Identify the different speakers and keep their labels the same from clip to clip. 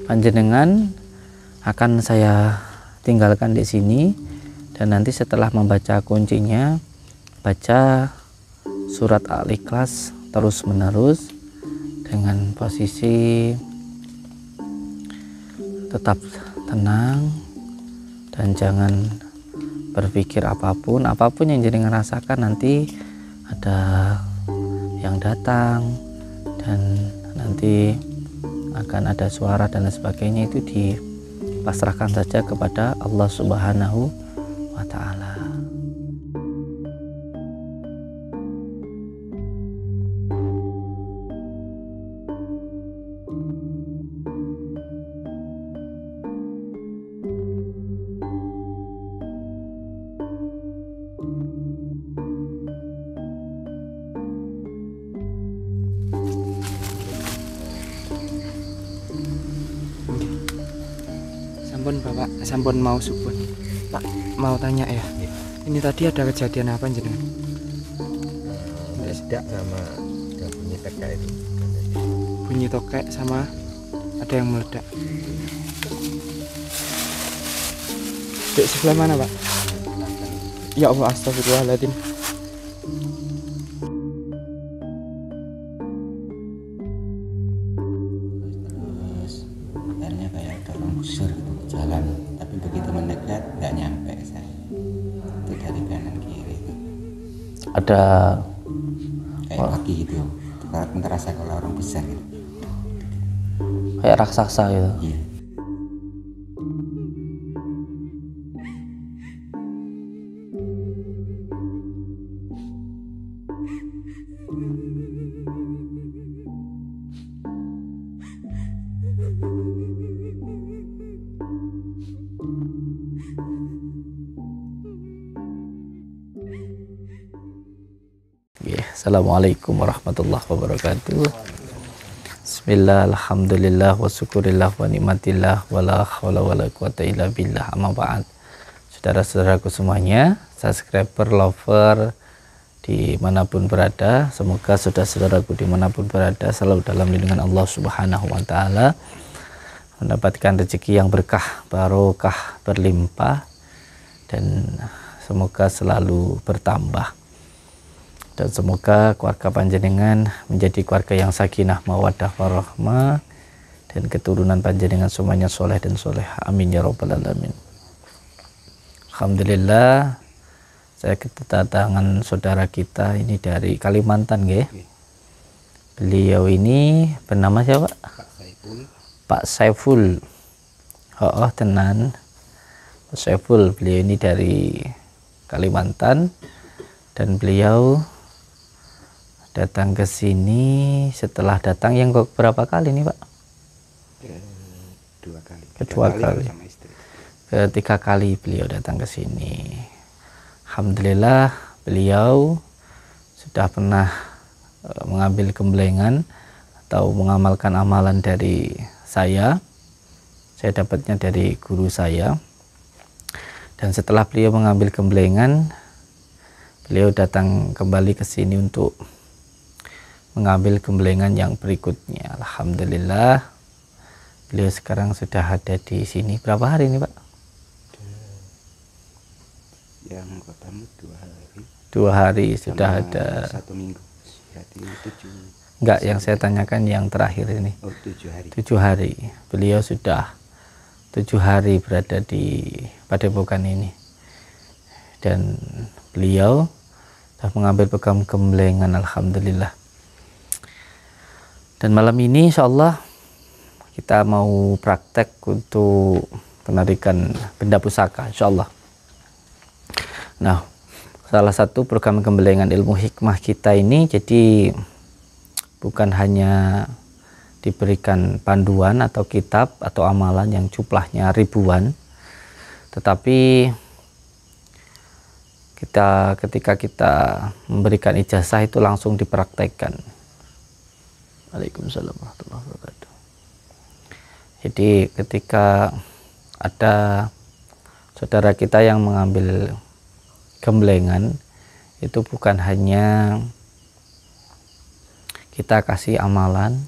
Speaker 1: Panjenengan akan saya tinggalkan di sini, dan nanti setelah membaca kuncinya, baca surat Al-Ikhlas terus menerus dengan posisi tetap tenang dan jangan berpikir apapun yang jenengan rasakan. Nanti ada yang datang dan nanti akan ada suara dan lain sebagainya, itu dipasrahkan saja kepada Allah Subhanahu wa Ta'ala.
Speaker 2: Sampun Bapak, sampun mau subuh. Pak, mau tanya ya. Ini tadi ada kejadian apa jenengan?
Speaker 3: Tidak sama yang bunyi teka itu.
Speaker 2: Bunyi tokek sama ada yang meledak. Di sebelah mana Pak? Ya Allah, astagfirullahaladzim.
Speaker 3: Terus akhirnya kayak ada orang besar gitu jalan, tapi begitu mendekat nggak nyampe saya. Itu dari kanan kiri itu
Speaker 1: Ada
Speaker 3: kayak kaki gitu. Itu terasa kalau orang besar gitu.
Speaker 1: kayak raksasa gitu.
Speaker 3: Iya.
Speaker 1: Assalamualaikum warahmatullahi wabarakatuh. Bismillah, alhamdulillah, wa syukurillah, wa nikmatillah, wa la hawla wa la quwata illa billah, amma ba'd. Saudara-saudaraku semuanya, subscriber, lover dimanapun berada, semoga saudara-saudaraku dimanapun berada selalu dalam lindungan Allah Subhanahu wa Ta'ala, mendapatkan rezeki yang berkah, barokah, berlimpah, dan semoga selalu bertambah. Dan semoga keluarga panjenengan menjadi keluarga yang sakinah, mawaddah, warahmah, dan keturunan panjenengan semuanya soleh dan soleh. Amin ya rabbal alamin. Alhamdulillah, saya kedatangan saudara kita ini dari Kalimantan, nggih. Beliau ini bernama siapa? Pak Saiful. Oh, tenan. Pak Saiful, beliau ini dari Kalimantan, dan beliau datang ke sini setelah datang yang berapa kali nih Pak? Kedua kali. Ketiga kali beliau datang ke sini. Alhamdulillah beliau sudah pernah mengambil gemblengan atau mengamalkan amalan dari saya. Saya dapatnya dari guru saya. Dan setelah beliau mengambil gemblengan, beliau datang kembali ke sini untuk mengambil gemblengan yang berikutnya. Alhamdulillah beliau sekarang sudah ada di sini. Berapa hari ini Pak?
Speaker 3: Yang pertama 2 hari.
Speaker 1: 2 hari sudah ada.
Speaker 3: 1 minggu. Berarti 7.
Speaker 1: Enggak, yang saya tanyakan yang terakhir ini.
Speaker 3: Oh, 7 hari.
Speaker 1: 7 hari. Beliau sudah 7 hari berada di Padepokan ini. Dan beliau sudah mengambil pegang gemblengan, alhamdulillah. Dan malam ini insya Allah kita mau praktek untuk penarikan benda pusaka, insya Allah. Nah, salah satu program gemblengan ilmu hikmah kita ini, jadi bukan hanya diberikan panduan atau kitab atau amalan yang jumlahnya ribuan, tetapi ketika kita memberikan ijazah itu langsung dipraktekkan. Waalaikumsalam warahmatullahi wabarakatuh. Jadi ketika ada saudara kita yang mengambil gemblengan, itu bukan hanya kita kasih amalan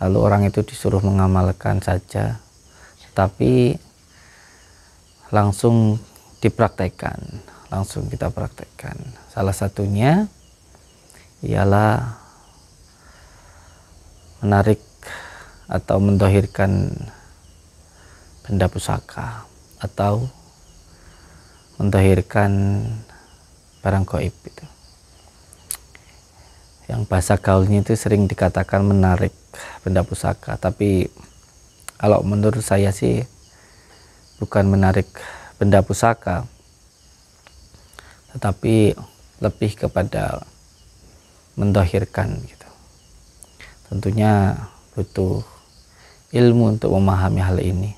Speaker 1: lalu orang itu disuruh mengamalkan saja, tapi langsung dipraktekkan, langsung kita praktekkan. Salah satunya ialah menarik atau mendohirkan benda pusaka atau mendohirkan barang gaib itu. Yang bahasa gaulnya itu sering dikatakan menarik benda pusaka, tapi kalau menurut saya sih bukan menarik benda pusaka, tetapi lebih kepada mendohirkan gitu. Tentunya butuh ilmu untuk memahami hal ini.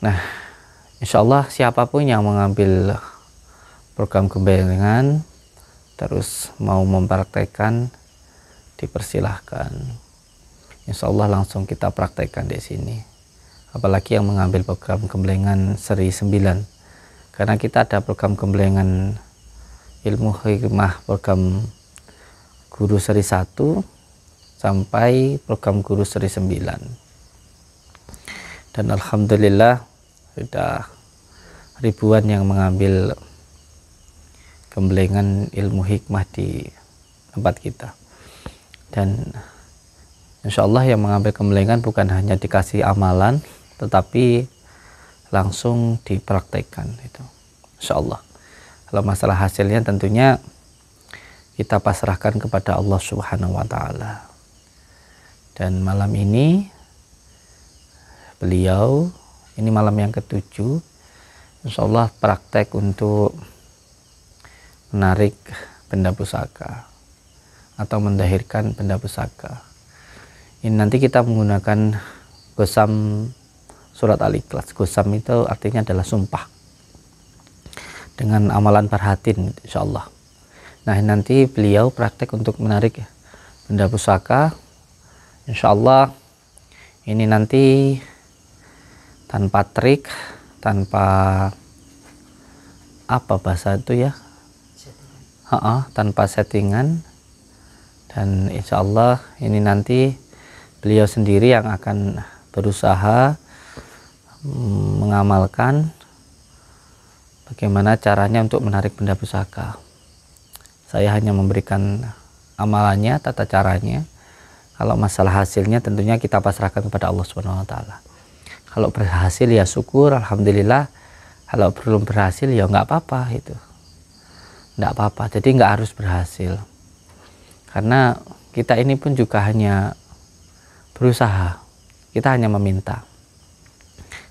Speaker 1: Nah, insya Allah siapapun yang mengambil program gemblengan terus mau mempraktekkan, dipersilahkan. Insya Allah langsung kita praktekkan di sini. Apalagi yang mengambil program gemblengan seri 9, karena kita ada program gemblengan ilmu hikmah, program guru seri 1 sampai program guru seri 9. Dan alhamdulillah sudah ribuan yang mengambil gemblengan ilmu hikmah di tempat kita. Dan insya Allah yang mengambil gemblengan bukan hanya dikasih amalan, tetapi langsung dipraktekkan itu, insya Allah. Kalau masalah hasilnya tentunya kita pasrahkan kepada Allah Subhanahu wa Ta'ala. Dan malam ini beliau, ini malam yang ke-7, insya Allah praktek untuk menarik benda pusaka atau mendahirkan benda pusaka. Ini nanti kita menggunakan gosam surat Al-Ikhlas. Gosam itu artinya adalah sumpah dengan amalan parhatin, insya Allah. Nah, nanti beliau praktek untuk menarik benda pusaka, insya Allah. Ini nanti tanpa trik, tanpa apa bahasa itu ya, tanpa settingan. Dan insya Allah ini nanti beliau sendiri yang akan berusaha mengamalkan bagaimana caranya untuk menarik benda pusaka. Saya hanya memberikan amalannya, tata caranya. Kalau masalah hasilnya tentunya kita pasrahkan kepada Allah Subhanahu wa Ta'ala. Kalau berhasil ya syukur, alhamdulillah. Kalau belum berhasil ya nggak apa-apa itu. Nggak apa-apa, jadi nggak harus berhasil. Karena kita ini pun juga hanya berusaha, kita hanya meminta.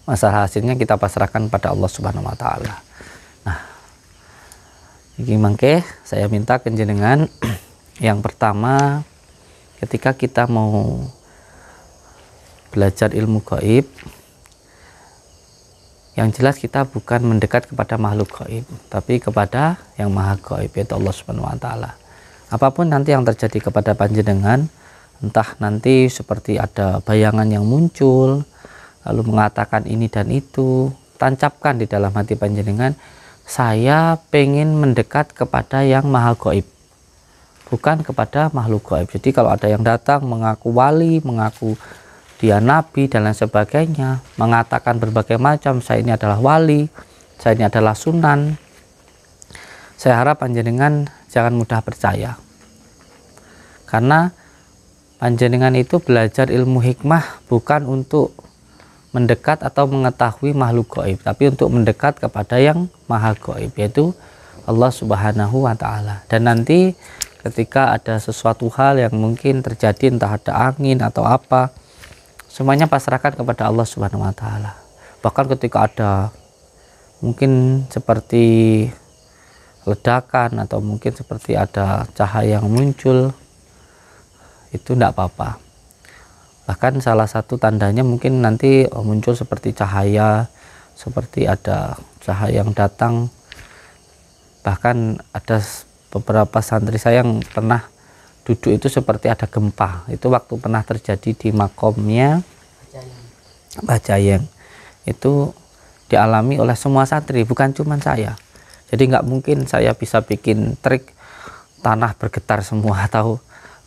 Speaker 1: Masalah hasilnya kita pasrahkan pada Allah Subhanahu wa Ta'ala. Nah, ini mangke saya minta kenjenengan yang pertama, ketika kita mau belajar ilmu gaib, yang jelas kita bukan mendekat kepada makhluk gaib, tapi kepada yang maha gaib, yaitu Allah Subhanahu wa Ta'ala. Apapun nanti yang terjadi kepada panjenengan, entah nanti seperti ada bayangan yang muncul lalu mengatakan ini dan itu, tancapkan di dalam hati panjenengan, saya pengen mendekat kepada yang maha gaib, bukan kepada makhluk gaib. Jadi kalau ada yang datang mengaku wali, mengaku dia nabi dan lain sebagainya, mengatakan berbagai macam, saya ini adalah wali, saya ini adalah sunan, saya harap panjenengan jangan mudah percaya. Karena panjenengan itu belajar ilmu hikmah bukan untuk mendekat atau mengetahui makhluk gaib, tapi untuk mendekat kepada yang maha gaib, yaitu Allah Subhanahu wa Ta'ala. Dan nanti ketika ada sesuatu hal yang mungkin terjadi, entah ada angin atau apa, semuanya pasrahkan kepada Allah Subhanahu wa Ta'ala. Bahkan ketika ada mungkin seperti ledakan atau mungkin seperti ada cahaya yang muncul, itu tidak apa-apa. Bahkan salah satu tandanya mungkin nanti muncul seperti cahaya, seperti ada cahaya yang datang. Bahkan ada beberapa santri saya yang pernah duduk itu seperti ada gempa. Itu waktu pernah terjadi di makomnya Mbah Jayeng. Itu dialami oleh semua santri, bukan cuma saya. Jadi nggak mungkin saya bisa bikin trik tanah bergetar semua atau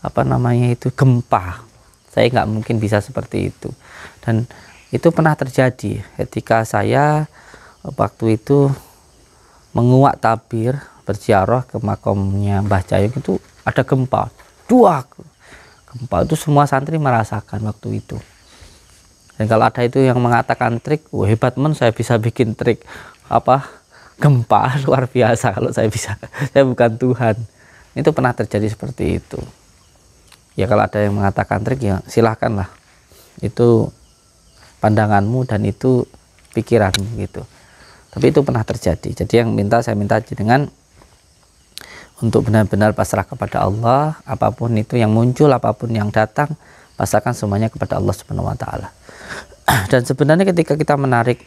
Speaker 1: apa namanya itu gempa. Saya nggak mungkin bisa seperti itu. Dan itu pernah terjadi ketika saya waktu itu menguak tabir berziarah ke makamnya Mbah Jayung, itu ada gempa, gempa itu semua santri merasakan waktu itu. Dan kalau ada itu yang mengatakan trik, hebat saya bisa bikin trik gempa luar biasa kalau saya bisa. Saya bukan Tuhan. Itu pernah terjadi seperti itu. Ya kalau ada yang mengatakan trik, ya silahkanlah. Itu pandanganmu dan itu pikiranmu gitu. Tapi itu pernah terjadi. Jadi yang saya minta dengan untuk benar-benar pasrah kepada Allah. Apapun itu yang muncul, apapun yang datang, pasrahkan semuanya kepada Allah Subhanahu wa taala. Dan sebenarnya ketika kita menarik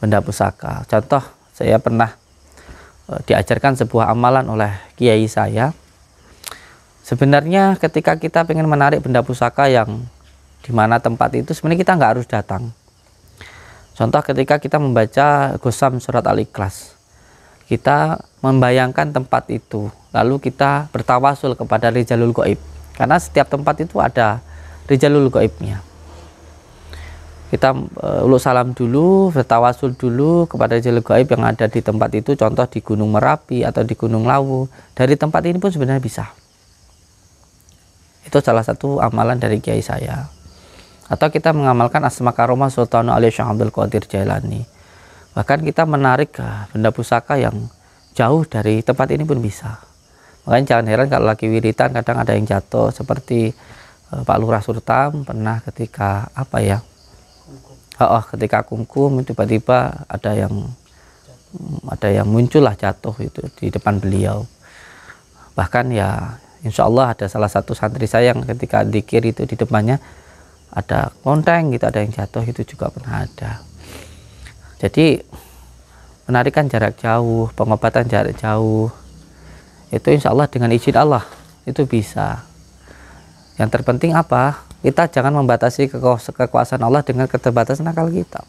Speaker 1: benda pusaka, contoh saya pernah diajarkan sebuah amalan oleh kiai saya. Sebenarnya ketika kita ingin menarik benda pusaka yang di mana tempat itu, sebenarnya kita nggak harus datang. Contoh ketika kita membaca Gosam surat Al-Ikhlas, kita membayangkan tempat itu, lalu kita bertawasul kepada Rijalul Ghaib, karena setiap tempat itu ada Rijalul Ghaibnya. Kita uluk salam dulu, bertawasul dulu kepada Rijalul Ghaib yang ada di tempat itu, contoh di Gunung Merapi atau di Gunung Lawu. Dari tempat ini pun sebenarnya bisa. Itu salah satu amalan dari kiai saya. Atau kita mengamalkan Asma Karomah Sultan Ali Syekh Abdul Qadir Jailani. Bahkan kita menarik benda pusaka yang jauh dari tempat ini pun bisa. Makanya jangan heran kalau lagi wiritan kadang ada yang jatuh, seperti Pak Lurah Surtam pernah ketika ketika kungkum tiba-tiba ada yang muncul lah, jatuh itu di depan beliau. Bahkan ya insya Allah ada salah satu santri saya yang ketika dzikir itu di depannya ada lonteng gitu, ada yang jatuh, itu juga pernah ada. Jadi penarikan jarak jauh, pengobatan jarak jauh, itu insya Allah dengan izin Allah itu bisa. Yang terpenting apa? Kita jangan membatasi kekuasaan Allah dengan keterbatasan akal kita.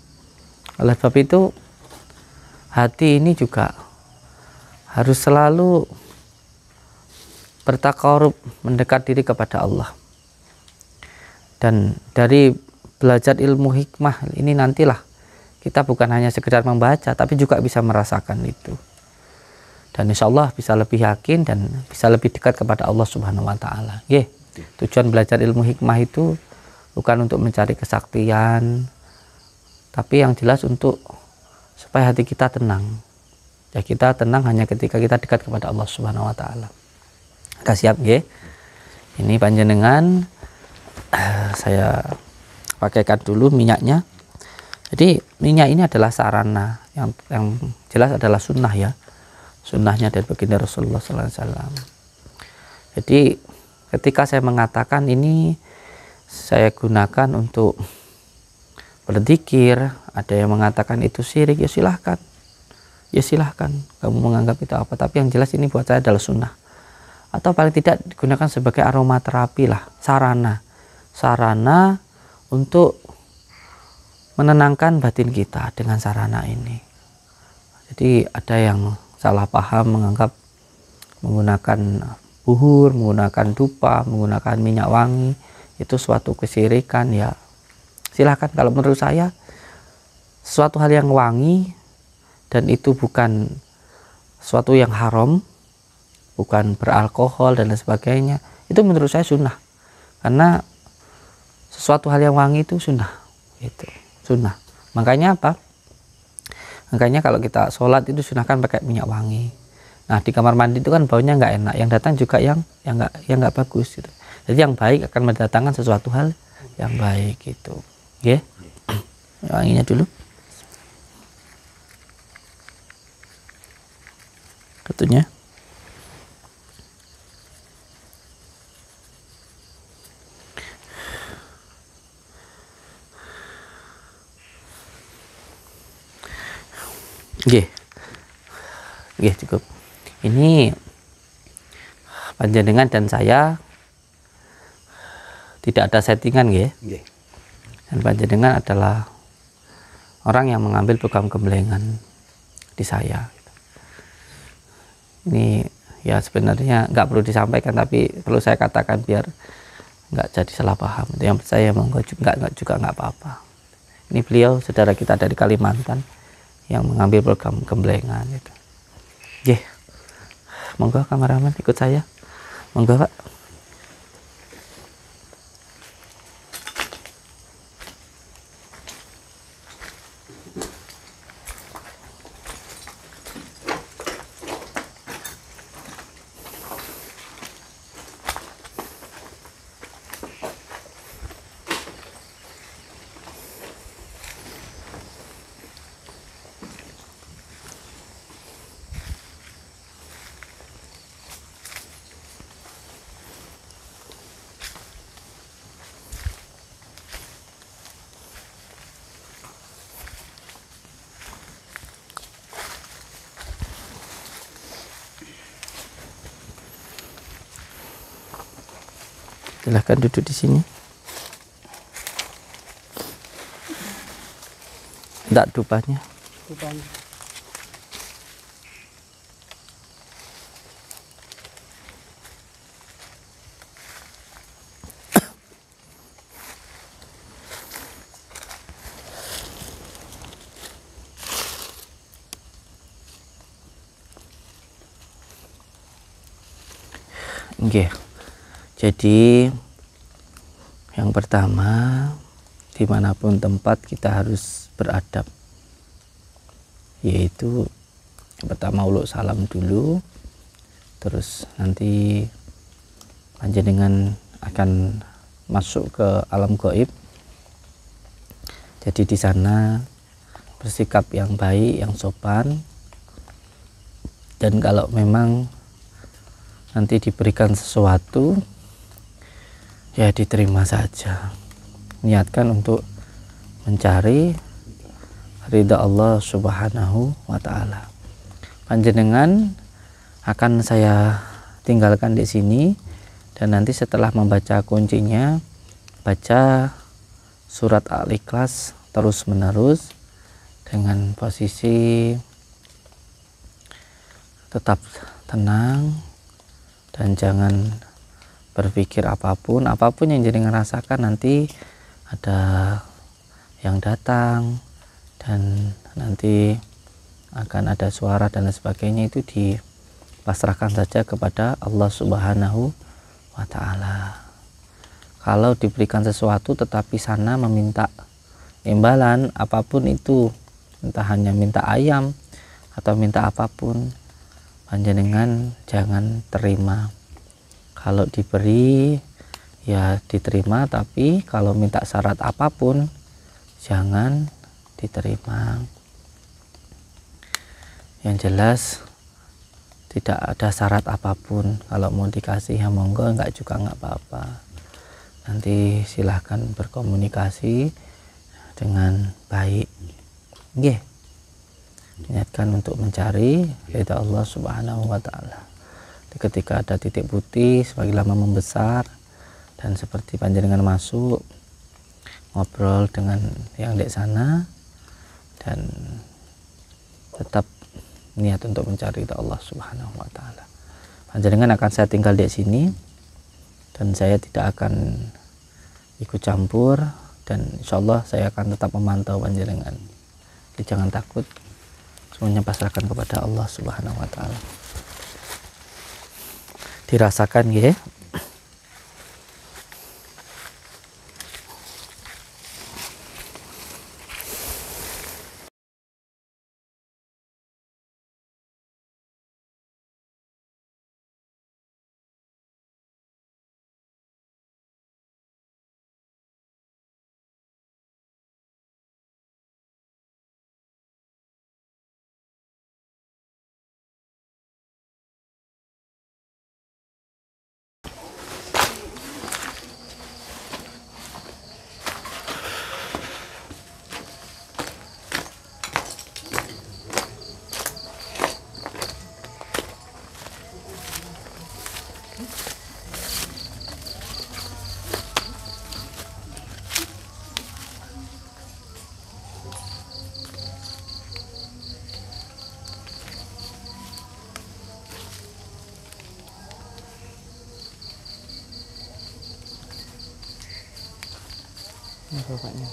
Speaker 1: Oleh sebab itu hati ini juga harus selalu bertakarub, mendekat diri kepada Allah. Dan dari belajar ilmu hikmah ini nantilah kita bukan hanya sekedar membaca, tapi juga bisa merasakan itu. Dan insya Allah bisa lebih yakin dan bisa lebih dekat kepada Allah Subhanahu wa taala. Tujuan belajar ilmu hikmah itu bukan untuk mencari kesaktian, tapi yang jelas untuk supaya hati kita tenang. Ya kita tenang hanya ketika kita dekat kepada Allah Subhanahu wa taala. Kita siap nggih? Ini panjenengan saya pakaikan dulu minyaknya. Jadi minyak ini adalah sarana yang jelas adalah sunnah ya, sunnahnya dari baginda Rasulullah SAW. Jadi ketika saya mengatakan ini saya gunakan untuk berzikir, ada yang mengatakan itu syirik, ya silahkan kamu menganggap itu apa, tapi yang jelas ini buat saya adalah sunnah, atau paling tidak digunakan sebagai aromaterapi lah, sarana untuk menenangkan batin kita dengan sarana ini. Jadi ada yang salah paham menganggap menggunakan buhur, menggunakan dupa, menggunakan minyak wangi itu suatu kesyirikan. Ya silahkan, kalau menurut saya suatu hal yang wangi dan itu bukan suatu yang haram, bukan beralkohol dan lain sebagainya, itu menurut saya sunnah. Karena sesuatu hal yang wangi itu sunnah, itu sunnah. Makanya apa? Makanya kalau kita sholat itu sunahkan pakai minyak wangi. Nah di kamar mandi itu kan baunya nggak enak, yang datang juga yang nggak bagus gitu. Jadi yang baik akan mendatangkan sesuatu hal yang baik gitu. Oke, wanginya dulu. Ketunya. Cukup. Ini panjenengan dan saya tidak ada settingan nggih. Dan panjenengan adalah orang yang mengambil program gemblengan di saya. Ini ya sebenarnya nggak perlu disampaikan, tapi perlu saya katakan biar nggak jadi salah paham. Yang percaya monggo, juga nggak apa-apa. Ini beliau saudara kita dari Kalimantan yang mengambil program gemblengan itu. Monggo kameramen ikut saya, monggo Pak. Silahkan duduk di sini. Enggak dupanya. Oke. Jadi yang pertama, dimanapun tempat kita harus beradab, yaitu yang pertama uluk salam dulu, terus nanti panjenengan akan masuk ke alam gaib. Jadi di sana bersikap yang baik, yang sopan, dan kalau memang nanti diberikan sesuatu, ya diterima saja. Niatkan untuk mencari ridha Allah Subhanahu wa Ta'ala. Panjenengan akan saya tinggalkan di sini, dan nanti setelah membaca kuncinya, baca surat Al-Ikhlas terus menerus dengan posisi tetap tenang dan jangan berpikir apapun yang jenengan rasakan. Nanti ada yang datang dan nanti akan ada suara dan lain sebagainya, itu dipasrahkan saja kepada Allah Subhanahu wa Ta'ala. Kalau diberikan sesuatu tetapi sana meminta imbalan apapun itu, entah hanya minta ayam atau minta apapun, panjenengan jangan terima. Kalau diberi ya diterima, tapi kalau minta syarat apapun jangan diterima. Yang jelas tidak ada syarat apapun. Kalau mau dikasih ya monggo, enggak juga enggak apa-apa. Nanti silahkan berkomunikasi dengan baik. Nggih. Niatkan untuk mencari ridha Allah Subhanahu wa Ta'ala. Ketika ada titik putih semakin lama membesar, dan seperti panjenengan masuk ngobrol dengan yang di sana dan tetap niat untuk mencari ridha Allah Subhanahu wa Ta'ala. Panjenengan akan saya tinggal di sini dan saya tidak akan ikut campur, dan insya Allah saya akan tetap memantau panjenengan. Jadi jangan takut, semuanya pasrahkan kepada Allah Subhanahu wa Ta'ala. Dirasakan ya.
Speaker 2: bapaknya.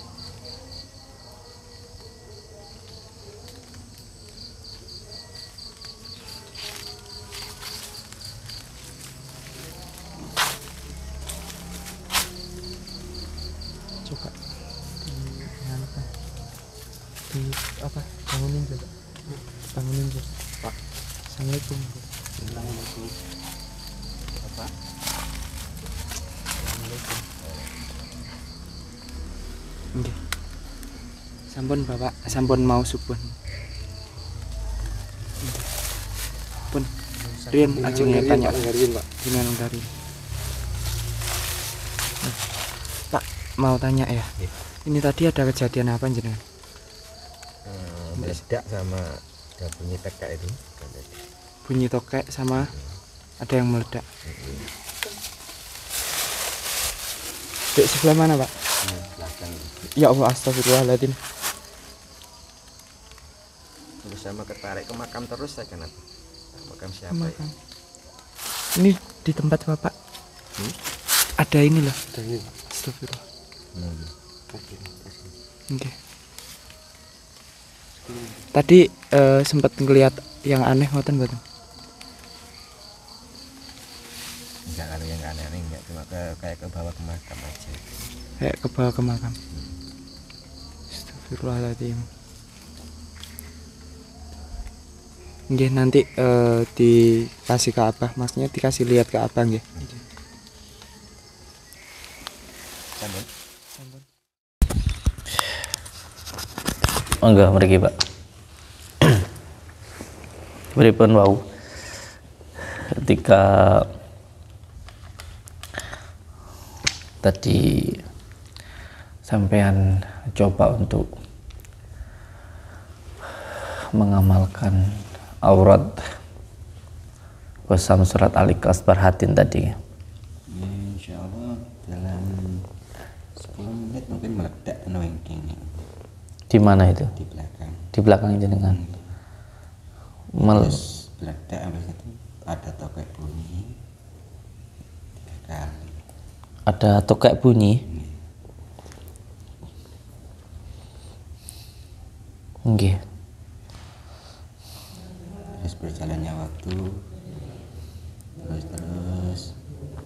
Speaker 2: Coba di apa bangunin coba, bangunin coba Pak. Assalamualaikum.
Speaker 3: Assalamualaikum. Bapak. Assalamualaikum.
Speaker 2: Nggih. Sampun Bapak, sampun mau supun. Nggih. Pun Rian ajeng tanya Pak. Gimana dari Pak, mau tanya ya. Ini tadi ada kejadian apa jenengan?
Speaker 3: Meledak sama ada bunyi tekak itu.
Speaker 2: Bunyi tokek sama ada yang meledak. Di sebelah mana Pak?
Speaker 3: Belakang.
Speaker 2: Ya Allah, astagfirullahaladzim.
Speaker 3: Terus sama ketarik ke makam terus saya kenapa? Makam siapa
Speaker 2: Makam. Ini di tempat Bapak. Ada ini loh.
Speaker 3: Ada ini.
Speaker 2: Astagfirullah. Oke. Tadi sempat ngelihat yang aneh ngoten mboten?
Speaker 3: Enggak ada yang aneh-aneh, enggak cuma kayak ke bawah ke makam aja.
Speaker 2: Kayak ke bawah ke makam. Astagfirullahaladzim. Nggih, nanti dikasih ke Abah, maksudnya dikasih lihat ke Abah nggih.
Speaker 3: Sambung.
Speaker 1: Enggak mergi Pak. Beripun wau ketika tadi sampean coba untuk mengamalkan aurat bersama surat Al-Ikhlas Barhatin tadi.
Speaker 3: Insya Allah dalam 10 menit mungkin meledak tenawengking
Speaker 1: Di mana itu?
Speaker 3: di belakang.
Speaker 1: Di belakang jenengan.
Speaker 3: Terus meledak habis itu ada tokek bunyi 3 kali.
Speaker 1: Ada tokek bunyi. Nggih.
Speaker 3: Terus berjalannya waktu terus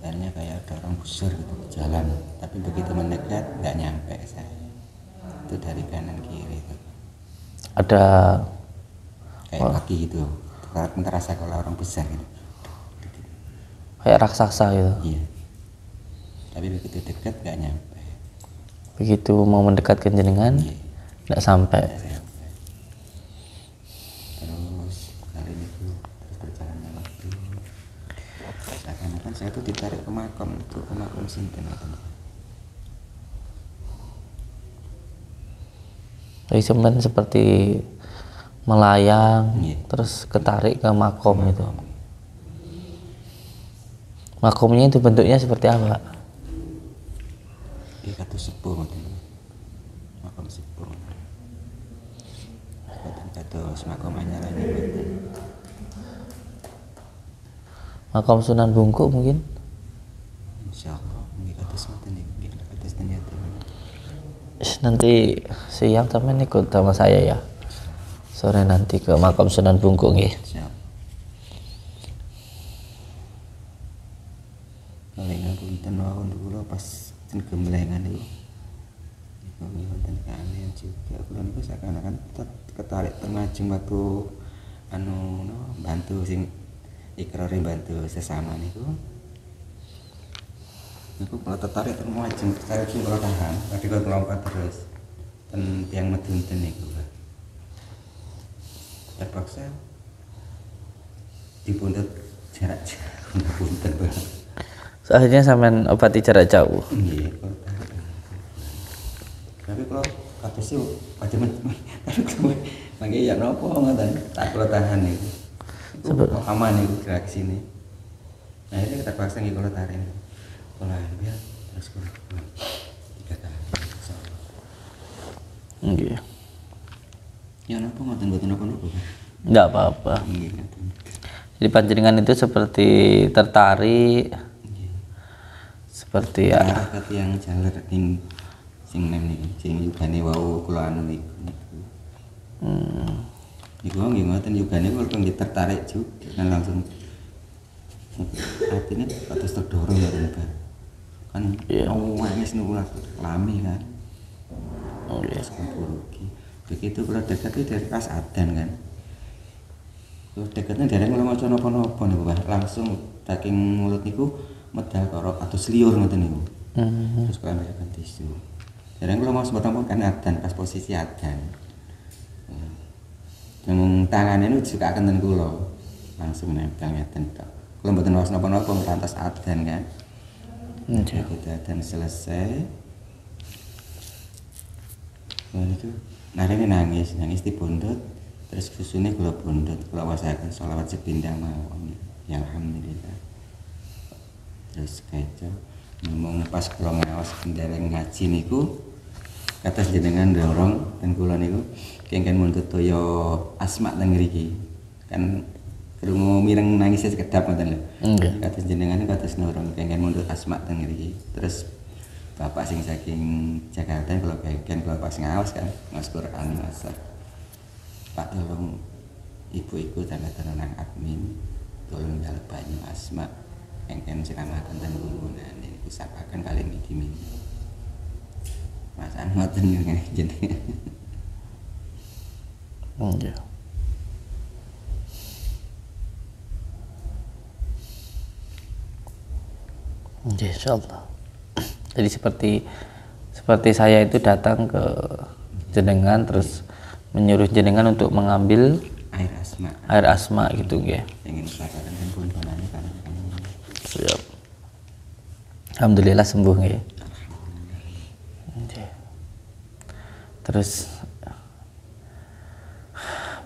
Speaker 3: akhirnya kayak ada orang busur gitu jalan, tapi begitu mendekat nggak nyampe saya. Itu dari kanan kiri itu
Speaker 1: Ada
Speaker 3: kayak kaki gitu, terasa kalau orang besar gitu.
Speaker 1: kayak raksasa gitu.
Speaker 3: Iya, tapi begitu dekat nggak nyampe.
Speaker 1: Begitu mau mendekatkan jenengan,
Speaker 3: Iya,
Speaker 1: nggak sampai.
Speaker 3: nggak nyampe. Terus kali itu terus berjalannya waktu seakan-akan saya tuh ditarik ke makam sinten atau
Speaker 1: Jadi sebenarnya seperti melayang,
Speaker 3: Iya.
Speaker 1: terus ketarik ke makom itu. Makomnya itu bentuknya seperti apa?
Speaker 3: dia kata sepuh makam sepuh kata makam anyar aja
Speaker 1: Makom Sunan Bungkuk mungkin?
Speaker 3: Insya Allah ini kata semuanya nih kata ternyata
Speaker 1: Nanti siang temen ikut sama saya ya. Sore nanti ke Makom Sunan Bungkuk nggih.
Speaker 3: Insya Allah kalau ngapunten wawon dulu pas gemlengan itu ngapunten kalian juga kulon itu seakan-akan ketarik termajeng waktu anu no, bantu sing ikrare bantu sesama niku niku kalau tertarik termajeng saya sing kalau tahan tadi kalau lompat terus ten tiang medunten niku terpaksa dipundhut jarak jauh punten banget.
Speaker 1: Akhirnya sampean obati jarak jauh.
Speaker 3: Iya, tapi kalau kata sih aja tapi kalau lagi ya nopo ngoten tak kalau tahan itu aman itu gerak sini. Nah ini kita paksa nih kalau tarik kalau ambil terus kalau 3 kali.
Speaker 1: Nggih.
Speaker 3: Ya nopo ngoten buat nopo.
Speaker 1: Enggak apa-apa.
Speaker 3: Iya.
Speaker 1: Jadi panjenengan itu seperti tertarik, seperti ya
Speaker 3: Kata yang jalan ring sing nem niku sing yugane wau kula anu niku. Niku nggih ngoten yugane kula nggih tertarik juga kan langsung artinya kados terdorong ya kan wangis niku lami kan. Oh iya sempurna. Begitu kalau dekat itu dari pas adzan kan. Terus dekatnya dari mulai maca napa-napa niku Pak. Langsung saking mulut niku medal karo atus liur ngoten niku. Terus kula ambilkan tisu. Dari kula mau sebut kan adzan pas posisi adzan. Yang tangannya itu juga akan kula langsung nempel ngeten tok. Kula mboten waos napa-napa ngantos adzan kan. Begitu adzan selesai. Itu narene nangis dibondot terus kusune kula bondot kula wasaken sholawat sepindhah mawon ya alhamdulillah terus keco ngomong pas kula ngawas ndereng ngaji niku kados jenengan dorong ten kula niku kengken muntut toya asma teng mriki kan krungu mireng nangis sekedap ngoten lho kados jenengan kados dorong kengken muntut asma teng mriki terus bapak sing saking Jakarta kalau bagian kalau pas ngawas kan ngawas Quran masak Pak tolong ibu-ibu tanda-tanda nang admin tolong jalan banyu asma engken siramatan dan gungunan ini kusapakan kali midi mas ngoten ngene jenenge
Speaker 1: iya insyaallah. Jadi seperti saya itu datang ke jenengan terus menyuruh jenengan untuk mengambil air asma gitu ya. Siap. Alhamdulillah sembuh ya. Terus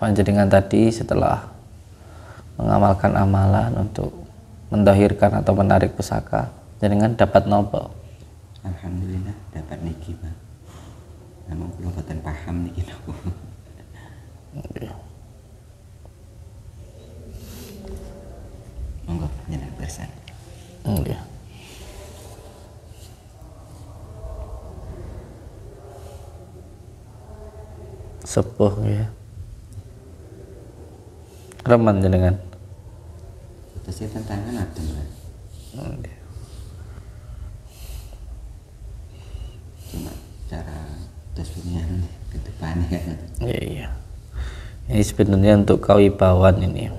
Speaker 1: panjenengan tadi setelah mengamalkan amalan untuk mendahirkan atau menarik pusaka, jenengan dapat nopo?
Speaker 3: Alhamdulillah dapat niki Pak. Namun kula boten paham niki napa. Monggo jenengan bersan.
Speaker 1: Nggih. Sepuh ya. Reman jenengan.
Speaker 3: Terus tantangan adem Pak.
Speaker 1: Nggih.
Speaker 3: Cuma cara tasbihnya ke depannya kan.
Speaker 1: Iya. Ini sebenarnya untuk kawibawaan ini.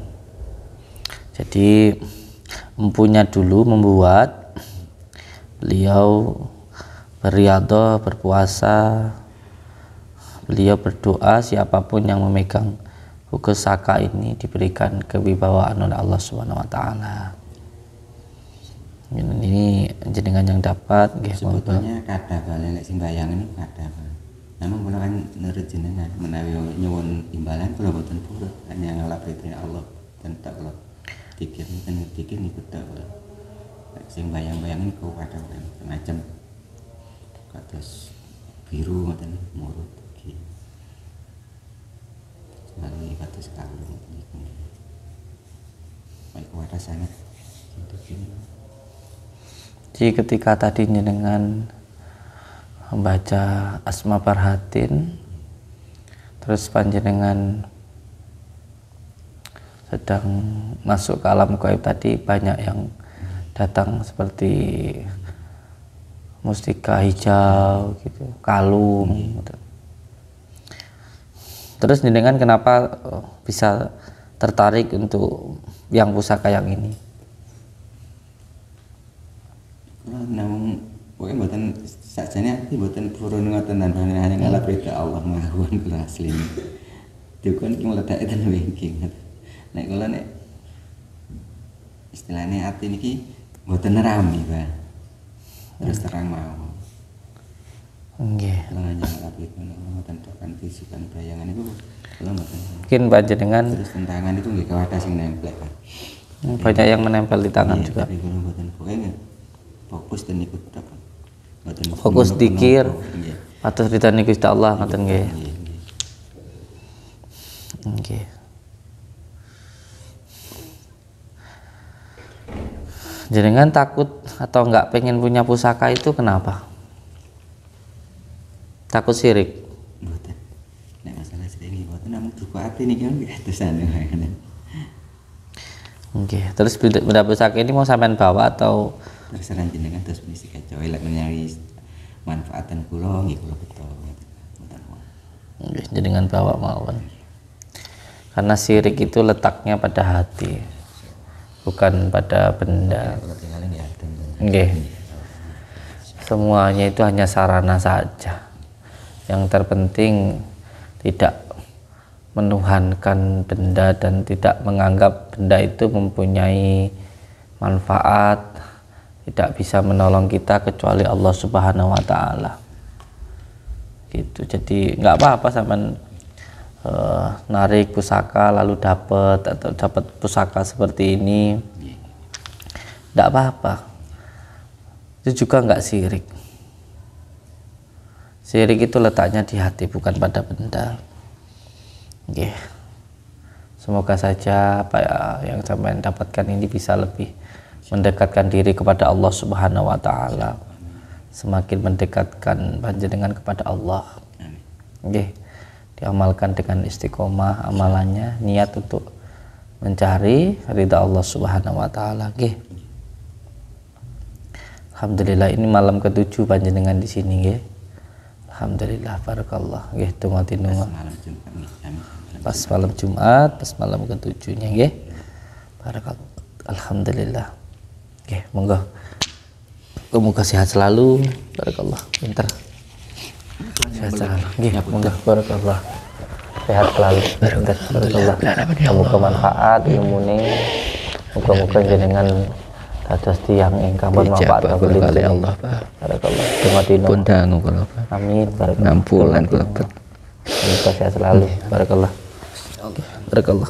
Speaker 1: Jadi empunya dulu membuat, beliau beriadah, berpuasa, beliau berdoa siapapun yang memegang pusaka ini diberikan kewibawaan oleh Allah Subhanahu wa taala. Ini jenengan yang dapat
Speaker 3: sebetulnya kada balen lek sing bayangan kada. Namun kula kan nurut jenengan menawi nyuwun imbalan kula boten purut hanya ngalap perintah Allah dan tak kula dikir niku tok. Sing bayang-bayangan ku kada macam kados biru ngoten murut iki. Mari kados kalung niku. Baik kuat sangat.
Speaker 1: Jadi ketika tadi jenengan membaca Asma Parhatin, terus panjenengan sedang masuk ke alam gaib tadi, banyak yang datang seperti mustika hijau gitu, kalung gitu. Terus jenengan kenapa bisa tertarik untuk yang pusaka yang ini?
Speaker 3: Namun pokoknya buatan sajane ati buatan purun ngoten hanya ngalap perintah Allah mawon kula asli. Dukun ki mledake ten wingking. Nek kula nek istilahnya ati niki mboten rame, Pak. Terus terang mawon.
Speaker 1: Nggih.
Speaker 3: Kula hanya ngalap itu ngoten kan tisukan bayangan itu kula mboten.
Speaker 1: Mungkin panjenengan
Speaker 3: terus tentangan itu nggih kawadah sing nempel, Pak.
Speaker 1: Banyak yang menempel di tangan juga.
Speaker 3: Tapi kula mboten pokoknya fokus dan ikut apa?
Speaker 1: Fokus dikir. Atus ridhani Gusti Allah ngoten nggih. Nggih. Jenengan takut atau enggak pengen punya pusaka itu kenapa? Takut sirik.
Speaker 3: Mboten. Nek masalah sering mboten namung duka ati niki kan atusan ngoten.
Speaker 1: Oke, terus benda pusaka ini mau sampean bawa atau
Speaker 3: Terserah jenengan terus mesti kacau lek menyari manfaatan kula nggih kula beto. Mboten.
Speaker 1: Nggih, jenengan bawa mawon. Karena sirik itu letaknya pada hati, bukan pada benda.
Speaker 3: Kalau tinggal nggih adem.
Speaker 1: Nggih. Semuanya itu hanya sarana saja. Yang terpenting tidak menuhankan benda dan tidak menganggap benda itu mempunyai manfaat, tidak bisa menolong kita kecuali Allah Subhanahu wa taala. Gitu. Jadi nggak apa-apa sampean narik pusaka lalu dapat pusaka seperti ini. Nggak apa-apa. Itu juga nggak sirik. Sirik itu letaknya di hati, bukan pada benda. Oke. Semoga saja apa yang sampean dapatkan ini bisa lebih mendekatkan diri kepada Allah Subhanahu wa taala. Semakin mendekatkan panjenengan kepada Allah. Oke. Diamalkan dengan istiqomah amalannya, niat untuk mencari ridha Allah Subhanahu wa taala. Oke. Alhamdulillah ini malam ke-7 panjenengan di sini nggih. Alhamdulillah, barakallah. Nggih, donga tinunga. Pas malam Jumat, pas malam ke-7-nya nggih. Barakallah. Alhamdulillah. Nggih, monggo. Semoga sehat selalu. Barakallah. Pinter. Sehat selalu. Nggih, monggo. Barakallah. Sehat selalu. Pinter. Barakallah. Semoga manfaat ilmune. Muga-muga jenengan dados tiyang ingkang bermanfaat kagem Allah. Barakallah. Donga tinunga.
Speaker 3: Pun dangu kula.
Speaker 1: Amin. Barakallah.
Speaker 3: Nampulan kula.
Speaker 1: Semoga sehat selalu. Barakallah. Barakallah.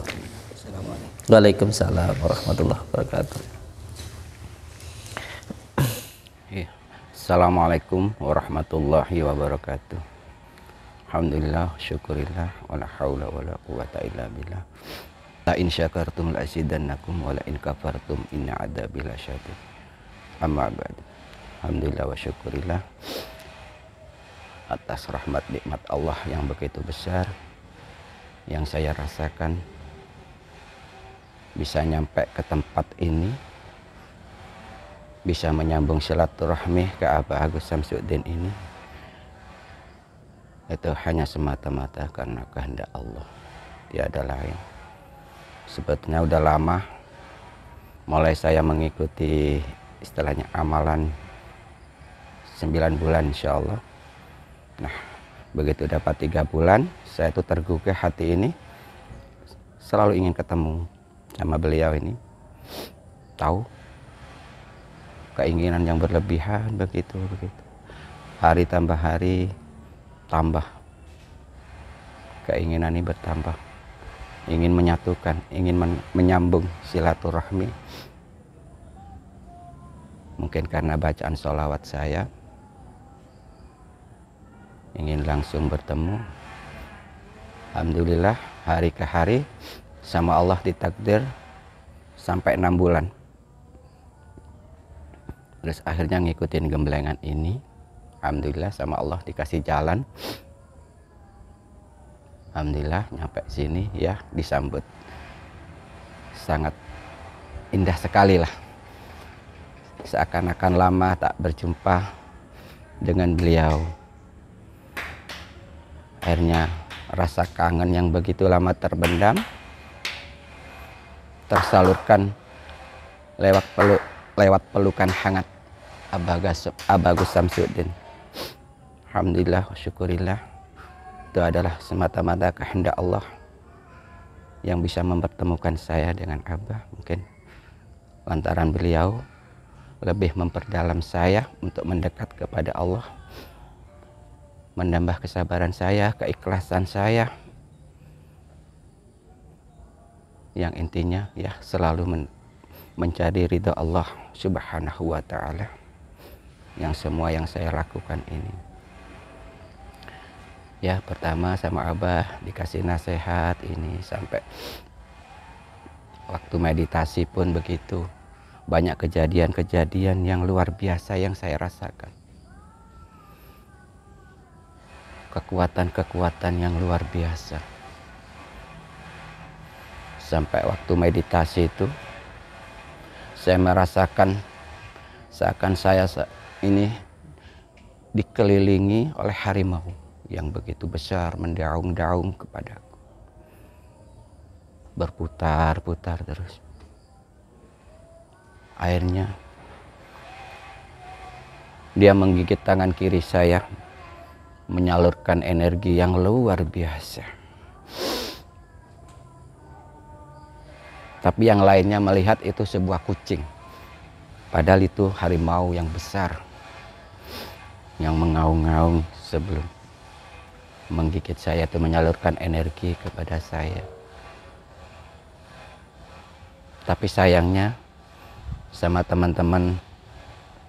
Speaker 1: Waalaikumsalam warahmatullahi wabarakatuh.
Speaker 4: Assalamualaikum warahmatullahi wabarakatuh. Alhamdulillah, syukurillah, wala haula wala quwata illa billah. La in syakartum la azidannakum wa la in kafartum inna adzabi lasyadid. Amma ba'd. Alhamdulillah wa syukurillah atas rahmat nikmat Allah yang begitu besar yang saya rasakan bisa nyampe ke tempat ini, bisa menyambung silaturahmi ke Abah Agus Samsuddin ini, itu hanya semata-mata karena kehendak Allah, tiada lain. Sebetulnya udah lama mulai saya mengikuti istilahnya amalan 9 bulan insya Allah. Nah, begitu dapat 3 bulan, saya tuh tergugah hati ini, selalu ingin ketemu sama beliau ini. Tahu keinginan yang berlebihan begitu. Hari tambah hari tambah. Keinginan ini bertambah. Ingin menyatukan, ingin menyambung silaturahmi. Mungkin karena bacaan sholawat saya, ingin langsung bertemu. Alhamdulillah hari ke hari sama Allah ditakdir sampai 6 bulan. Terus akhirnya ngikutin gemblengan ini. Alhamdulillah sama Allah dikasih jalan. Alhamdulillah nyampe sini ya disambut sangat indah sekali lah. Seakan-akan lama tak berjumpa dengan beliau. Akhirnya rasa kangen yang begitu lama terbendam tersalurkan lewat pelukan hangat Abah Agus Samsuddin. Alhamdulillah, syukurillah, itu adalah semata-mata kehendak Allah yang bisa mempertemukan saya dengan Abah. Mungkin lantaran beliau lebih memperdalam saya untuk mendekat kepada Allah, menambah kesabaran saya, keikhlasan saya, yang intinya ya selalu mencari ridha Allah Subhanahu wa ta'ala. Yang semua yang saya lakukan ini ya, pertama sama Abah dikasih nasihat ini, sampai waktu meditasi pun begitu banyak kejadian-kejadian yang luar biasa yang saya rasakan. kekuatan-kekuatan yang luar biasa. Sampai waktu meditasi itu saya merasakan seakan saya ini dikelilingi oleh harimau yang begitu besar mendaung-daung kepadaku. Berputar-putar terus. Akhirnya dia menggigit tangan kiri saya, menyalurkan energi yang luar biasa. Tapi yang lainnya melihat itu sebuah kucing. Padahal itu harimau yang besar, yang mengaung-ngaung sebelum menggigit saya, itu menyalurkan energi kepada saya. Tapi sayangnya sama teman-teman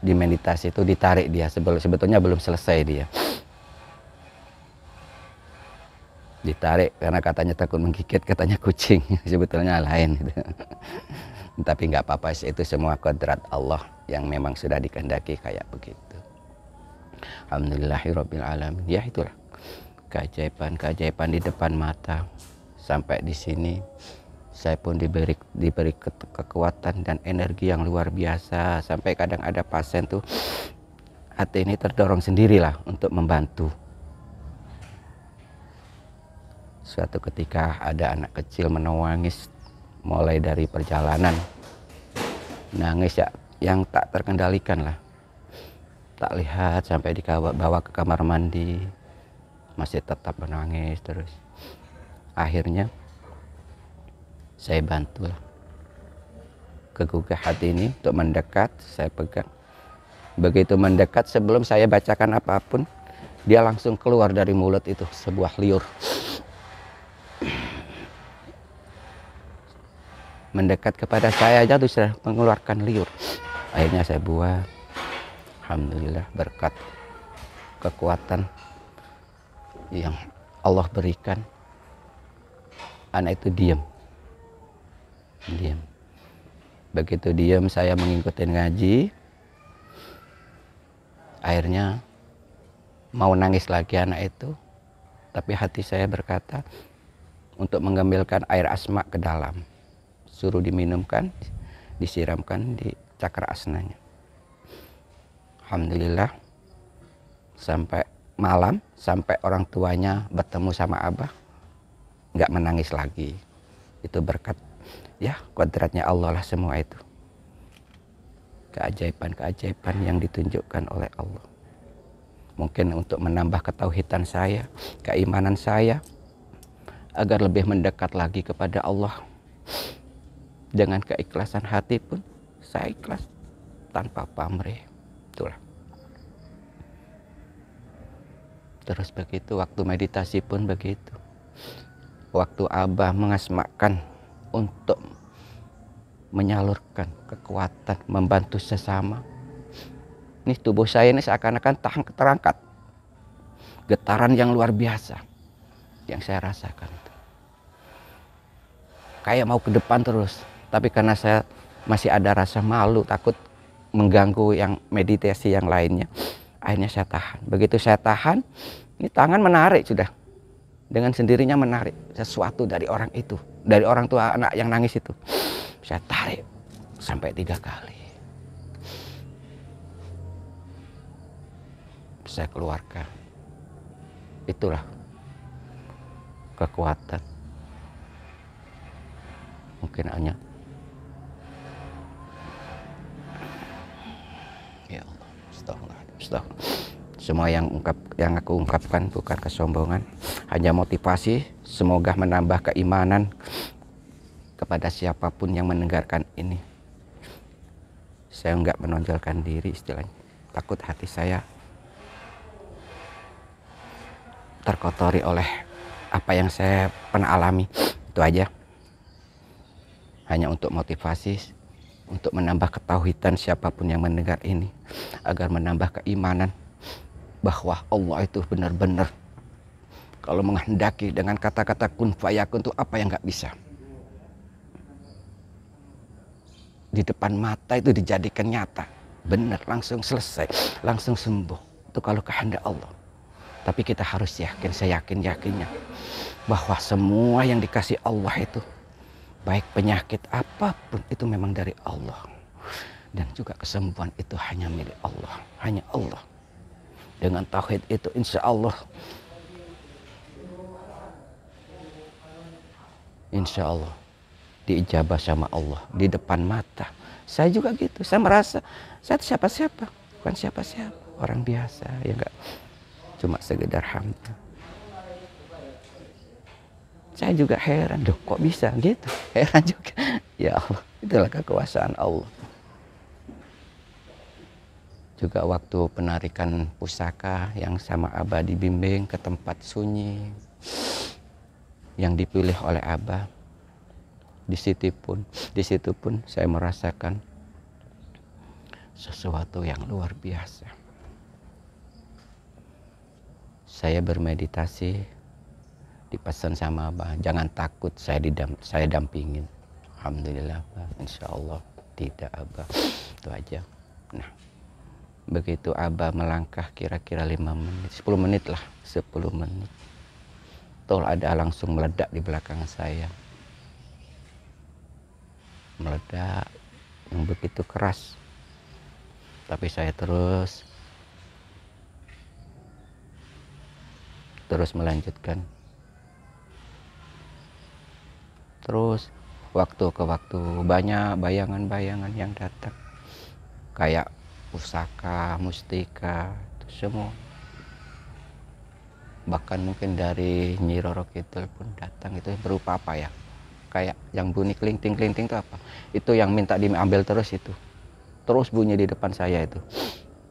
Speaker 4: di meditasi itu ditarik dia, sebetulnya belum selesai dia. Ditarik karena katanya takut menggigit, katanya kucing, sebetulnya lain gitu. Tapi nggak apa-apa, itu semua kodrat Allah yang memang sudah dikehendaki kayak begitu. Alhamdulillahirabbil alamin. Ya itulah keajaiban-keajaiban di depan mata. Sampai di sini saya pun diberi kekuatan dan energi yang luar biasa. Sampai kadang ada pasien tuh hati ini terdorong sendirilah untuk membantu. Suatu ketika ada anak kecil menangis mulai dari perjalanan, nangis ya yang tak terkendalikan lah. Tak lihat sampai dibawa ke kamar mandi, masih tetap menangis terus. Akhirnya saya bantu lah, kegugah hati ini untuk mendekat. Saya pegang, begitu mendekat sebelum saya bacakan apapun, dia langsung keluar dari mulut itu sebuah liur. Mendekat kepada saya aja tuh sudah mengeluarkan liur. Akhirnya saya buat. Alhamdulillah berkat kekuatan yang Allah berikan, anak itu diam. Begitu diam saya mengikuti ngaji. Akhirnya mau nangis lagi anak itu, tapi hati saya berkata untuk mengambilkan air asma ke dalam, suruh diminumkan, disiramkan di cakra asnanya. Alhamdulillah sampai malam, sampai orang tuanya bertemu sama Abah, nggak menangis lagi. Itu berkat ya kodratnya Allah lah semua itu. Keajaiban-keajaiban yang ditunjukkan oleh Allah. Mungkin untuk menambah ketauhidan saya, keimanan saya, agar lebih mendekat lagi kepada Allah. Dengan keikhlasan hati pun saya ikhlas tanpa pamrih. Itulah. Terus begitu waktu meditasi pun begitu. Waktu Abah mengasmakan untuk menyalurkan kekuatan, membantu sesama. Ini tubuh saya ini seakan-akan terangkat. Getaran yang luar biasa yang saya rasakan. Kayak mau ke depan terus. Tapi karena saya masih ada rasa malu, takut mengganggu yang meditasi yang lainnya, akhirnya saya tahan. Begitu saya tahan, ini tangan menarik sudah. Dengan sendirinya menarik sesuatu dari orang itu, dari orang tua anak yang nangis itu. Saya tarik sampai 3 kali. Saya keluarkan. Itulah kekuatan. Mungkin hanya ya Allah, astagfirullah. Semua yang aku ungkapkan bukan kesombongan, hanya motivasi. Semoga menambah keimanan kepada siapapun yang mendengarkan ini. Saya enggak menonjolkan diri istilahnya. Takut hati saya terkotori oleh apa yang saya pernah alami. Itu aja. Hanya untuk motivasi, untuk menambah ketauhidan siapapun yang mendengar ini, agar menambah keimanan bahwa Allah itu benar-benar kalau menghendaki dengan kata-kata kun fayakun itu apa yang nggak bisa. Di depan mata itu dijadikan nyata, benar, langsung selesai, langsung sembuh. Itu kalau kehendak Allah. Tapi kita harus yakin, saya yakinnya bahwa semua yang dikasih Allah itu, baik penyakit apapun itu memang dari Allah. Dan juga kesembuhan itu hanya milik Allah, hanya Allah. Dengan tauhid itu insya Allah diijabah sama Allah di depan mata. Saya juga gitu, saya merasa saya siapa-siapa, bukan siapa-siapa, orang biasa, ya enggak, cuma sekedar hamba. Saya juga heran, loh kok bisa gitu, heran juga. Ya Allah, itulah kekuasaan Allah. Juga waktu penarikan pusaka yang sama Abah dibimbing ke tempat sunyi yang dipilih oleh Abah, di situ pun saya merasakan sesuatu yang luar biasa. Saya bermeditasi, dipesan sama Abah, jangan takut, saya dampingin. Alhamdulillah Abah, insya Allah tidak Abah, itu aja. Nah, begitu Abah melangkah kira-kira 5 menit, 10 menit lah, 10 menit. Tol ada langsung meledak di belakang saya. Meledak yang begitu keras. Tapi saya terus melanjutkan. Terus waktu ke waktu banyak bayangan-bayangan yang datang. Kayak pusaka, mustika, itu semua. Bahkan mungkin dari Nyi Roro Kidul pun datang, itu berupa apa ya? Kayak yang bunyi kelinting-kelinting itu apa? Itu yang minta diambil terus itu. Terus bunyi di depan saya itu.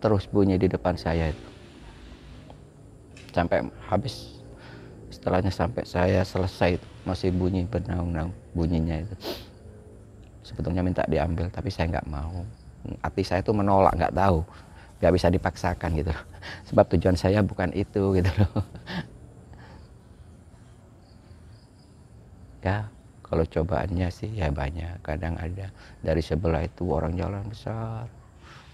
Speaker 4: Terus bunyi di depan saya itu. Sampai habis, setelahnya sampai saya selesai itu, masih bunyi bernaung-naung bunyinya itu. Sebetulnya minta diambil, tapi saya nggak mau. Hati saya itu menolak, nggak tahu. Nggak bisa dipaksakan gitu loh. Sebab tujuan saya bukan itu gitu loh. Ya, kalau cobaannya sih ya banyak. Kadang ada dari sebelah itu orang jalan besar.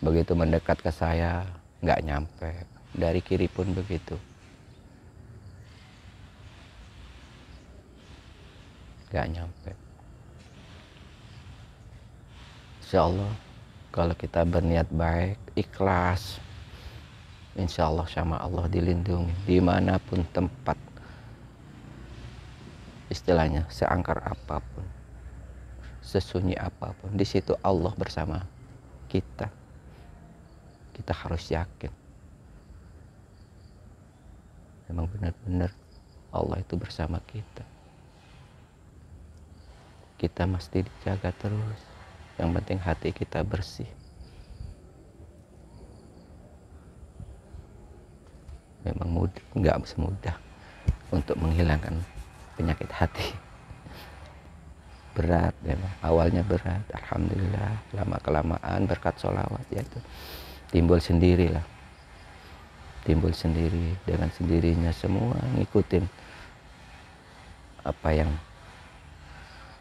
Speaker 4: Begitu mendekat ke saya, nggak nyampe. Dari kiri pun begitu. Nggak nyampe. Insya Allah, kalau kita berniat baik, ikhlas, insya Allah sama Allah dilindungi dimanapun tempat. Istilahnya seangker apapun, sesunyi apapun, di situ Allah bersama kita. Kita harus yakin. Memang benar-benar Allah itu bersama kita. Kita mesti dijaga terus. Yang penting hati kita bersih. Memang nggak semudah untuk menghilangkan penyakit hati. Berat memang, awalnya berat. Alhamdulillah, lama-kelamaan berkat sholawat ya itu timbul sendiri lah. Timbul sendiri, dengan sendirinya semua ngikutin apa yang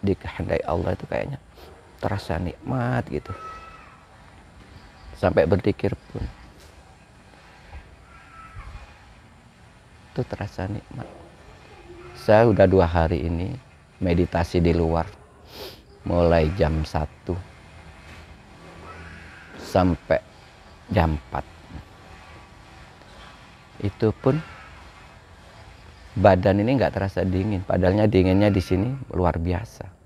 Speaker 4: dikehendaki Allah itu kayaknya terasa nikmat gitu. Sampai berzikir pun itu terasa nikmat. Saya udah 2 hari ini meditasi di luar, mulai jam 1 sampai jam 4. Itu pun badan ini nggak terasa dingin, padahalnya dinginnya di sini luar biasa.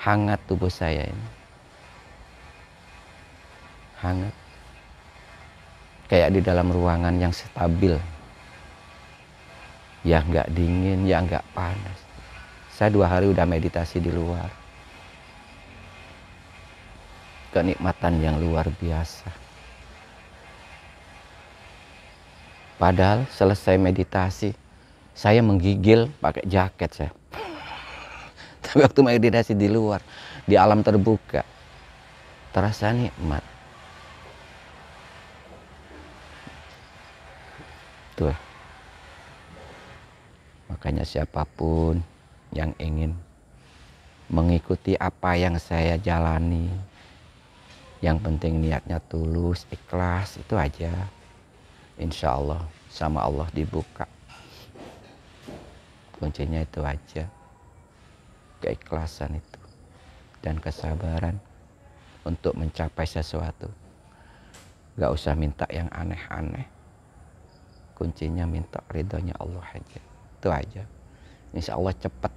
Speaker 4: Hangat tubuh saya ini, hangat, kayak di dalam ruangan yang stabil. Ya nggak dingin, ya nggak panas. Saya 2 hari udah meditasi di luar. Kenikmatan yang luar biasa. Padahal selesai meditasi, saya menggigil pakai jaket saya. Tapi waktu meditasi di luar, di alam terbuka, terasa nikmat. Tuh. Makanya siapapun yang ingin mengikuti apa yang saya jalani, yang penting niatnya tulus, ikhlas, itu aja. Insya Allah sama Allah dibuka. Kuncinya itu aja, keikhlasan itu dan kesabaran untuk mencapai sesuatu. Gak usah minta yang aneh-aneh, kuncinya minta ridhonya Allah aja, itu aja. Insya Allah cepat.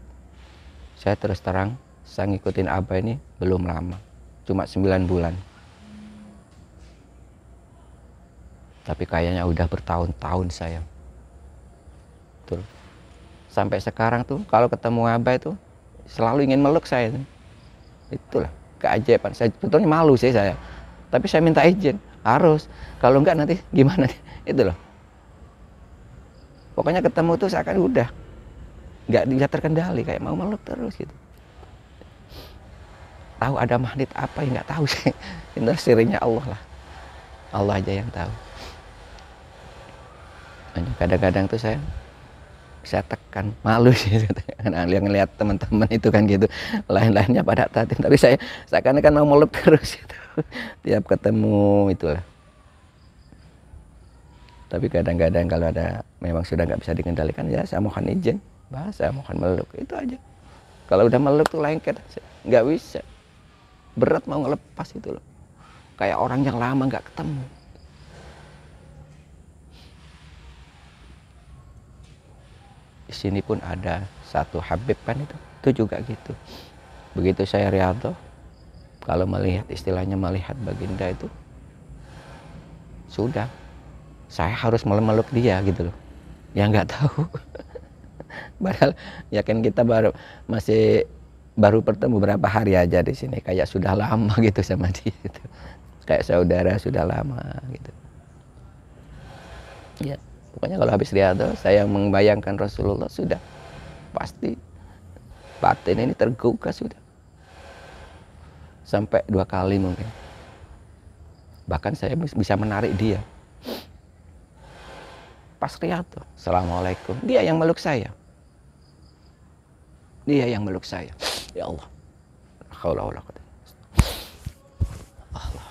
Speaker 4: Saya terus terang, saya ngikutin Abah ini belum lama, cuma 9 bulan. Tapi kayaknya udah bertahun-tahun saya. Tuh. Sampai sekarang tuh kalau ketemu Abah itu selalu ingin meluk saya. Itulah keajaiban. Saya sebetulnya malu sih saya. Tapi saya minta izin, harus. Kalau enggak nanti gimana? Itu loh. Pokoknya ketemu tuh seakan udah nggak bisa terkendali, kayak mau meluk terus gitu. Tahu ada magnet apa ya nggak tahu sih. Itu sirinya Allah lah. Allah aja yang tahu. Kadang-kadang tuh saya tekan, malu sih yang ngelihat teman-teman itu kan gitu, lain-lainnya pada tatin, tapi saya seakan-akan mau meluk terus gitu. Tiap ketemu itulah. Tapi kadang-kadang kalau ada memang sudah nggak bisa dikendalikan, ya saya mohon izin, saya mohon meluk, itu aja. Kalau udah meluk tuh lengket, nggak bisa, berat mau ngelepas itu loh, kayak orang yang lama nggak ketemu. Di sini pun ada satu Habib kan itu juga gitu. Begitu saya riyadhah, kalau melihat istilahnya melihat baginda itu, sudah saya harus meluk dia gitu loh. Ya nggak tahu. Padahal ya kan kita baru bertemu berapa hari aja di sini, kayak sudah lama gitu sama dia gitu. Kayak saudara sudah lama gitu. Ya. Pokoknya kalau habis riyadhah, saya membayangkan Rasulullah, sudah pasti batin ini tergugah sudah. Sampai 2 kali mungkin. Bahkan saya bisa menarik dia. Pas riyadhah, Assalamualaikum, dia yang meluk saya. Dia yang meluk saya. Ya Allah. Allah.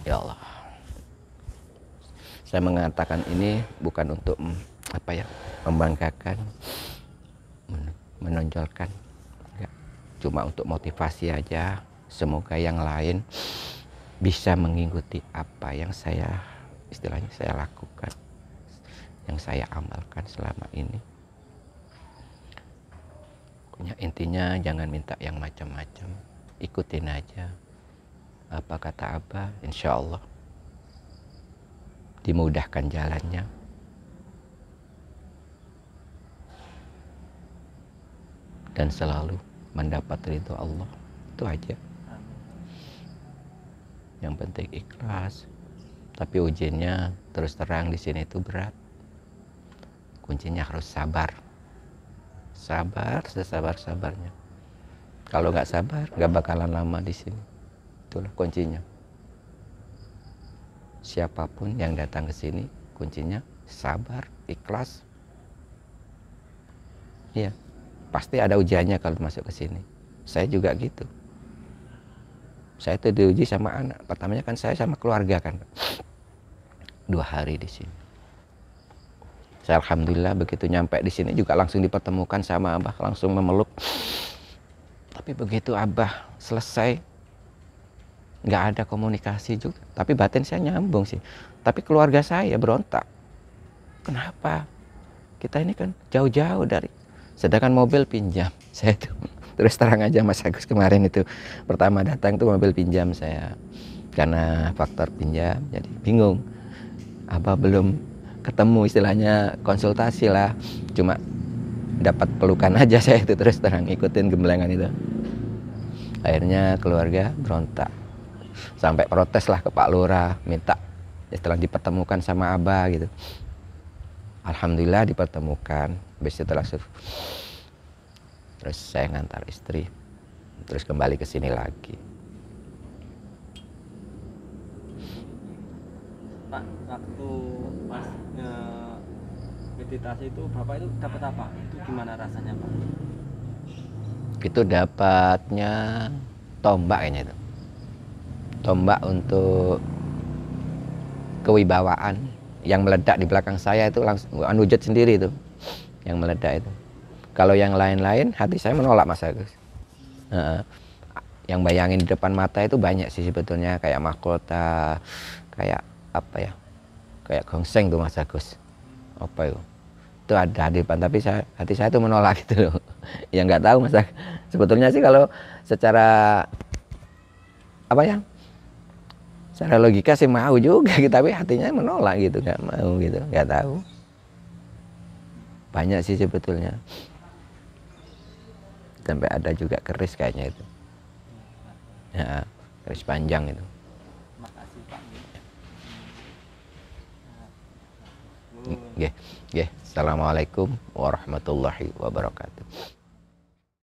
Speaker 4: Ya Allah. Saya mengatakan ini bukan untuk membanggakan, menonjolkan, enggak. Cuma untuk motivasi aja. Semoga yang lain bisa mengikuti apa yang istilahnya saya lakukan, yang saya amalkan selama ini. Pokoknya intinya jangan minta yang macam-macam, ikutin aja apa kata Abah, insya Allah dimudahkan jalannya. Dan selalu mendapat ridho Allah. Itu aja. Yang penting ikhlas. Tapi ujiannya terus terang di sini itu berat. Kuncinya harus sabar. Sabar sesabar-sabarnya. Kalau nggak sabar, nggak bakalan lama di sini. Itulah kuncinya. Siapapun yang datang ke sini, kuncinya sabar, ikhlas. Iya, pasti ada ujiannya kalau masuk ke sini. Saya juga gitu. Saya tuh diuji sama anak. Pertamanya kan saya sama keluarga kan. 2 hari di sini. Saya alhamdulillah begitu nyampe di sini juga langsung dipertemukan sama Abah, langsung memeluk. Tapi begitu Abah selesai, nggak ada komunikasi juga, tapi batin saya nyambung sih. Tapi keluarga saya berontak. Kenapa? Kita ini kan jauh-jauh dari, sedangkan mobil pinjam. Saya tuh terus terang aja Mas Agus, kemarin itu pertama datang tuh mobil pinjam saya, karena faktor pinjam jadi bingung. Abah belum ketemu, istilahnya konsultasi lah, cuma dapat pelukan aja saya itu, terus terang ikutin gemblengan itu. Akhirnya keluarga berontak, sampai protes lah ke Pak Lurah, minta setelah dipertemukan sama Abah gitu. Alhamdulillah dipertemukan. Habis itu langsung terus saya ngantar istri, terus kembali ke sini lagi.
Speaker 2: Pak, waktu pas meditasi itu Bapak itu dapat apa? Itu gimana rasanya Pak?
Speaker 4: Itu dapatnya tombak kayaknya itu. Tombak untuk kewibawaan, yang meledak di belakang saya itu langsung wujud sendiri itu yang meledak itu. Kalau yang lain-lain hati saya menolak Mas Agus. Yang bayangin di depan mata itu banyak sih sebetulnya, kayak mahkota, kayak apa ya, kayak gongseng tuh Mas Agus, apa itu ada di depan, tapi hati saya itu menolak gitu loh. Ya nggak tahu Mas Agus. Sebetulnya sih kalau secara apa ya, secara logika sih mau juga gitu, tapi hatinya menolak gitu, nggak mau gitu, nggak tahu. Banyak sih sebetulnya, sampai ada juga keris kayaknya itu ya, keris panjang itu. Assalamualaikum warahmatullahi wabarakatuh.